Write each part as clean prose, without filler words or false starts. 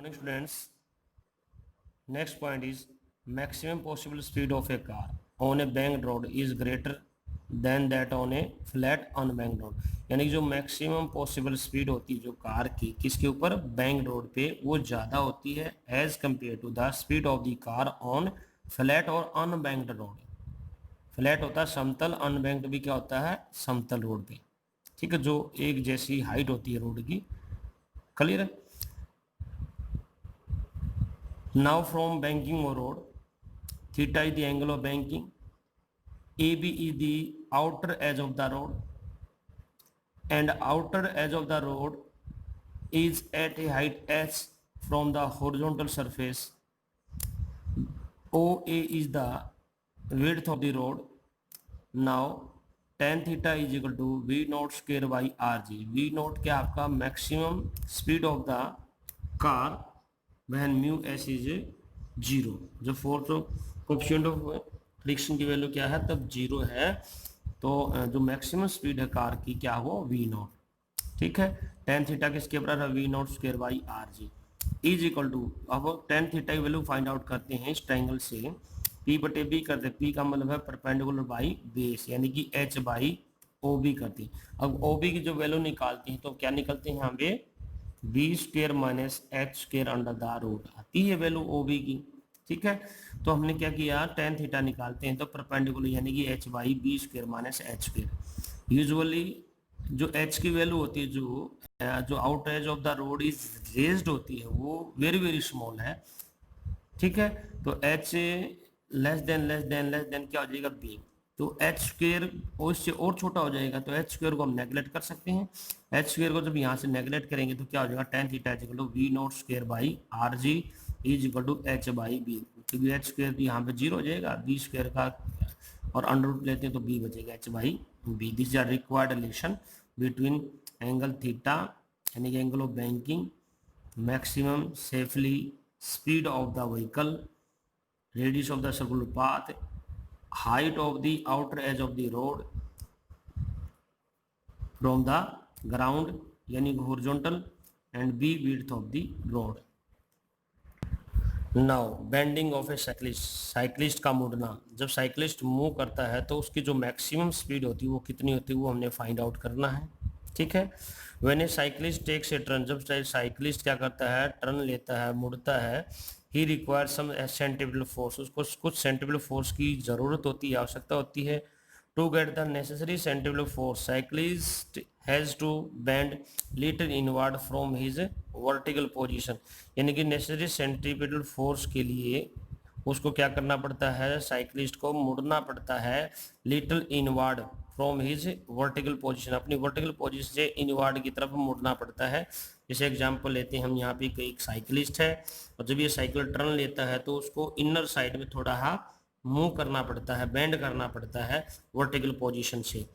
Morning students, next point is maximum possible speed of a car on a banked road is greater than that on a flat unbanked road। यानी कि जो maximum possible speed होती है जो car की किसके ऊपर, bank road पे, वो ज़्यादा होती है as compare to the speed of the car on flat और अनबैंक्ड रोड। फ्लैट होता है समतल, अनबैंक्ड भी क्या होता है, समतल रोड पे। ठीक है, जो एक जैसी हाइट होती है रोड की। क्लियर है। Now from banking or road, theta is the angle of banking, AB is the outer edge of the road, and outer edge of the road is at a height h from the horizontal surface. OA is the width of the road. Now tan theta is equal to V naught square by RG। V naught क्या आपका maximum speed of the car when mu s is 0। जब fourth coefficient of friction की value क्या है, तब 0 है, तो जो मैक्सिमम स्पीड है कार की क्या हो, v नॉट। ठीक है, टेन थीटा किसके बराबर है, v naught square by r g is equal to. अब टेन थीटा की वैल्यू फाइंड आउट करते हैं इस ट्रायंगल से, p बटे b करते हैं, p का मतलब है परपेंडिकुलर बाई बेस, यानी कि h बाई ओ बी करते हैं। अब ओ बी की जो वैल्यू निकालते हैं तो क्या निकलते हैं यहाँ पे, b square minus h square under the root आती है वैल्यू ओ बी की। ठीक है, तो हमने क्या किया, टेन थीटा निकालते हैं तो परपेंडिकुलर यानी कि h by b square minus h square. Usually जो एच की वैल्यू होती है, जो out edge of the road is raised होती है, वो वेरी वेरी स्मॉल है। ठीक है, तो एच लेस देन क्या हो जाएगा, बी। तो एच स्क्वेयर उससे और छोटा हो जाएगा, तो एच स्क्वेयर को हम नेगलेक्ट कर सकते हैं। एच स्क्वेयर को जब यहाँ से नेगलेक्ट करेंगे तो क्या हो जाएगा, tan theta is equal to v naught square by r g is equal to h by b. क्योंकि एच स्क्वेयर यहाँ पे 0 हो जाएगा, बी स्क्वेयर का और अंडर रूट लेते हैं तो बी बचेगा, h by b. This are required relation between angle theta यानी कि angle of banking, maximum safely speed of the vehicle, radius of the circular path, height of the outer edge of the road from the ground यानी horizontal, and b width of the road। Now bending of a cyclist, cyclist का मुड़ना, जब cyclist move करता है तो उसकी जो maximum speed होती है वो कितनी होती है, वो हमने फाइंड आउट करना है। ठीक है, when a cyclist takes a turn, जब साइक्लिस्ट क्या करता है, टर्न लेता है, मुड़ता है, he require some centrifugal force, उसको कुछ सेंट्रीफ्यूगल फोर्स की जरूरत होती है, आवश्यकता होती है। To get the necessary centrifugal force cyclist has to bend little inward from his vertical position. यानी कि नेसेसरी सेंट्रीफ्यूगल फोर्स के लिए उसको क्या करना पड़ता है, साइक्लिस्ट को मुड़ना पड़ता है little inward from his vertical position, अपनी वर्टिकल पोजीशन से इनवर्ड की तरफ मुड़ना पड़ता है। जैसे एग्जांपल लेते हैं हम, यहाँ पे एक साइकिलिस्ट है और जब ये साइकिल टर्न लेता है तो उसको इनर साइड में थोड़ा मूव करना पड़ता है, बेंड करना पड़ता है वर्टिकल पोजीशन से।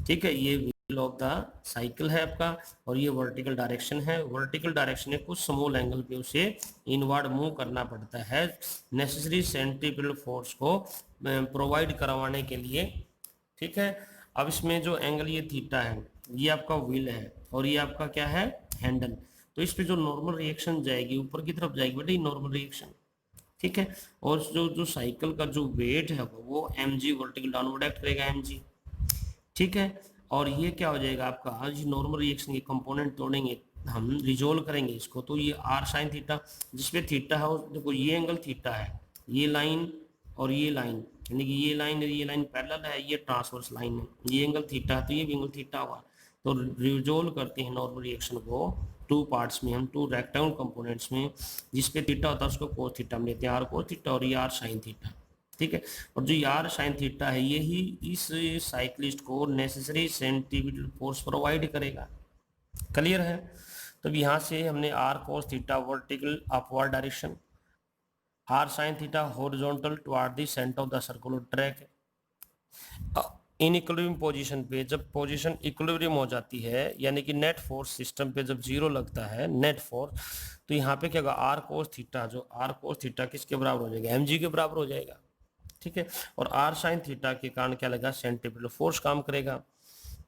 ठीक है, ये व्हील ऑफ द साइकिल है आपका और ये वर्टिकल डायरेक्शन है। वर्टिकल डायरेक्शन में कुछ स्मॉल एंगल पे उसे इनवर्ड मूव करना पड़ता है नेसेसरी सेंट्रीफ्यूगल फोर्स को प्रोवाइड करवाने के लिए। ठीक है, अब इसमें जो एंगल ये थीटा है, ये आपका व्हील है और ये आपका क्या है, हैंडल। तो इस पे जो नॉर्मल रिएक्शन जाएगी ऊपर की तरफ जाएगी बेटा, नॉर्मल रिएक्शन। ठीक है, और जो साइकिल का जो वेट है वो mg वर्टिकल डाउनवर्ड एक्ट करेगा mg। ठीक है, और ये क्या हो जाएगा आपका, आज नॉर्मल रिएक्शन के कंपोनेंट तोड़ेंगे हम, रिजोल्व करेंगे इसको, तो ये r साइन थीटा, जिसपे थीटा है, देखो ये एंगल थीटा है, ये लाइन और ये लाइन, यानी कि ये लाइन पैरेलल है, ये ट्रांसवर्स लाइन है, ये एंगल थीटा है तो ये भी एंगल थीटा हुआ। तो रिजोल्व करते हैं नॉर्मल रिएक्शन को टू पार्ट्स में, हम टू रेक्टेंगल कंपोनेंट्स में, जिसपे थीटा होता है उसको कोस थीटा में लेते हैं, आर कोस थीटा और ये आर साइन थीटा। ठीक है, और जो आर साइन थीटा है यही इस साइक्लिस्ट को नेसेसरी सेंट्रीफ्यूगल फोर्स प्रोवाइड करेगा। क्लियर है, तो यहाँ से हमने r cos theta vertical upward direction, r sine theta horizontal toward the centre of the circular track. In equilibrium position पे, जब पोजीशन इक्विलिब्रियम हो जाती है यानी कि नेट फोर्स सिस्टम पे जब 0 लगता है नेट फोर्स, तो यहाँ पे क्या होगा, आर कोस थीटा, जो आर कोस थीटा किसके बराबर हो जाएगा, mg के बराबर हो जाएगा। ठीक है, और आर साइन थीटा के कारण क्या लगा, सेंट्रीफ्यूगल फोर्स काम करेगा,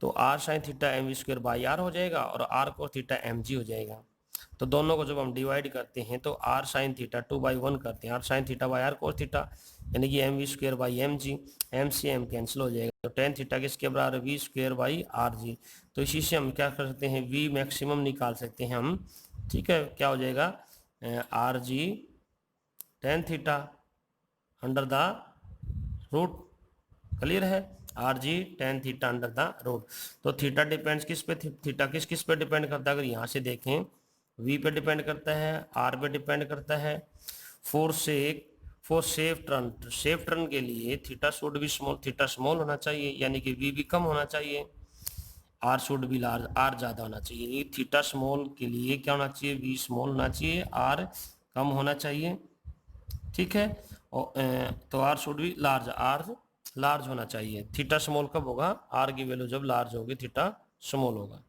तो r sine theta mv square by r हो जाएगा और आर कोस थीटा mg हो जाएगा। तो दोनों को जब हम डिवाइड करते हैं तो आर साइन थीटा 2/1 करते हैं, r sine theta by r cos theta, यानी कि m v square by m g, m c m cancel हो जाएगा, तो टेन थीटा किसके बराबर v square by r g. तो इसी से हम क्या कर सकते हैं, वी मैक्सिमम निकाल सकते हैं हम, ठीक है। क्या हो जाएगा, r g tan theta under the root, clear है, r g tan theta under the root. तो थीटा डिपेंड्स किस पे, थीटा किस किस पे डिपेंड करता है, अगर यहाँ से देखें वी पे डिपेंड करता है, आर पे डिपेंड करता है। फोर सेफ टर्न के लिए थीटा शुड भी स्मॉल, थीटा स्मॉल होना चाहिए, यानी कि वी भी कम होना चाहिए, आर शुड भी लार्ज, आर ज़्यादा होना चाहिए। थीटा स्मॉल के लिए क्या होना चाहिए, वी स्मॉल होना चाहिए, आर कम होना चाहिए, ठीक है। और तो आर शुड भी लार्ज, आर लार्ज होना चाहिए। थीटा स्मॉल कब होगा, आर की वैल्यू जब लार्ज होगी, थीटा स्मॉल होगा।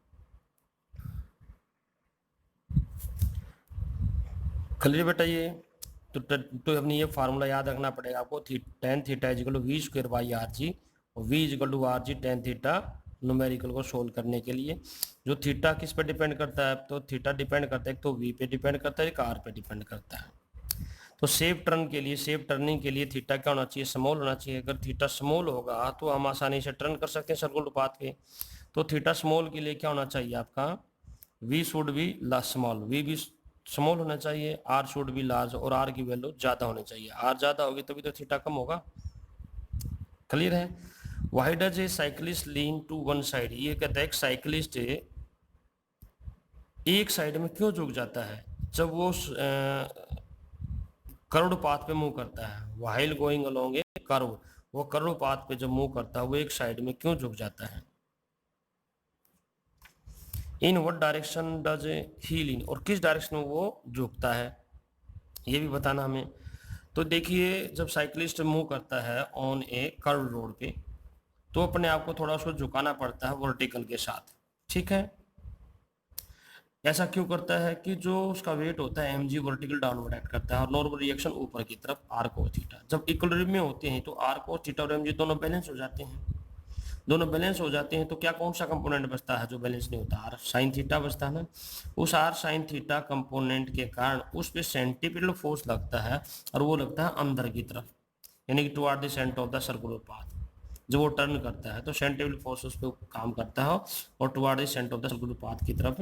क्लियर बेटा ये तो अपनी ये फार्मूला याद रखना पड़ेगा आपको, tan theta is equal to v square by r g, और v is equal to r g tan theta numerical को सोल्व करने के लिए। जो थीटा किस पे डिपेंड करता है, तो थीटा डिपेंड करता है, एक तो वी पे डिपेंड करता है, एक आर पे डिपेंड करता है। तो सेफ टर्न के लिए, सेफ टर्निंग के लिए थीटा क्या होना चाहिए, स्मॉल होना चाहिए। अगर थीटा स्मॉल होगा तो हम आसानी से टर्न कर सकते हैं सर्कुलर पाथ पे। तो थीटा स्मॉल के लिए क्या होना चाहिए आपका, v should be small, v भी स्मॉल होना चाहिए, आर शुड बी लार्ज, और आर की वैल्यू ज़्यादा होनी चाहिए, आर ज़्यादा होगी तभी तो थीटा कम होगा। क्लियर है। Why does a cyclist lean to one side, ये कहता है एक साइकिलिस्ट एक साइड में क्यों झुक जाता है जब वो कर्व पाथ पे मूव करता है, व्हाइल गोइंग अलोंग ए कर्व, वो कर्व पाथ पे जब मूव करता है वो एक साइड में क्यों झुक जाता है। In what direction does he lean, और किस डायरेक्शन में वो झुकता है ये भी बताना हमें। तो देखिए जब साइकिलिस्ट मूव करता है ऑन ए कर्व रोड पे, तो अपने आप को थोड़ा उसको झुकाना पड़ता है वर्टिकल के साथ, ठीक है। ऐसा क्यों करता है कि जो उसका वेट होता है m g vertical downward act करता है, और नॉर्मल रिएक्शन ऊपर की तरफ आर कोस थीटा। जब इक्विलिब्रियम में होते हैं तो आर कोस थीटा और एम जी दोनों बैलेंस हो जाते हैं, दोनों बैलेंस हो जाते हैं। तो क्या कौन सा कंपोनेंट बचता है जो बैलेंस नहीं होता, आर साइन थीटा बचता है ना। उस आर साइन थीटा कंपोनेंट के कारण उस पर सेंटीपिटल फोर्स लगता है, और वो लगता है अंदर की तरफ, यानी कि toward the centre of the circular path. जब वो टर्न करता है तो सेंटीपिटल फोर्स उस पर काम करता है और toward the centre of the circular path की तरफ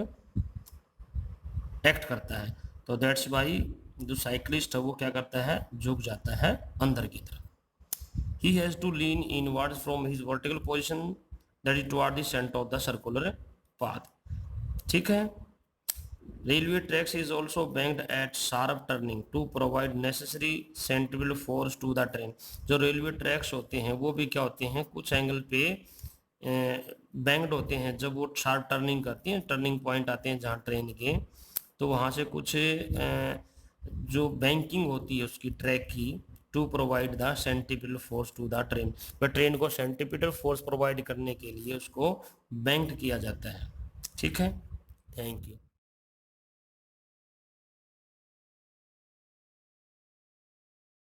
एक्ट करता है। तो दैट्स वाई जो साइक्लिस्ट है वो क्या करता है, झुक जाता है अंदर की तरफ। He has to lean inwards from his vertical position that is toward the center of the circular path, ठीक है। Railway tracks is also banked at sharp turning to provide necessary centrifugal force to the train। जो railway tracks होते हैं वो भी क्या होते हैं, कुछ एंगल पे बैंक्ड होते हैं। जब वो शार्प टर्निंग करती हैं, टर्निंग पॉइंट आते हैं जहाँ ट्रेन के, तो वहाँ से कुछ जो बैंकिंग होती है उसकी ट्रैक की, to provide the centripetal force to the train, पर ट्रेन को सेंटीपिटल फोर्स प्रोवाइड करने के लिए उसको बैंक्ड किया जाता है, ठीक है। Thank you.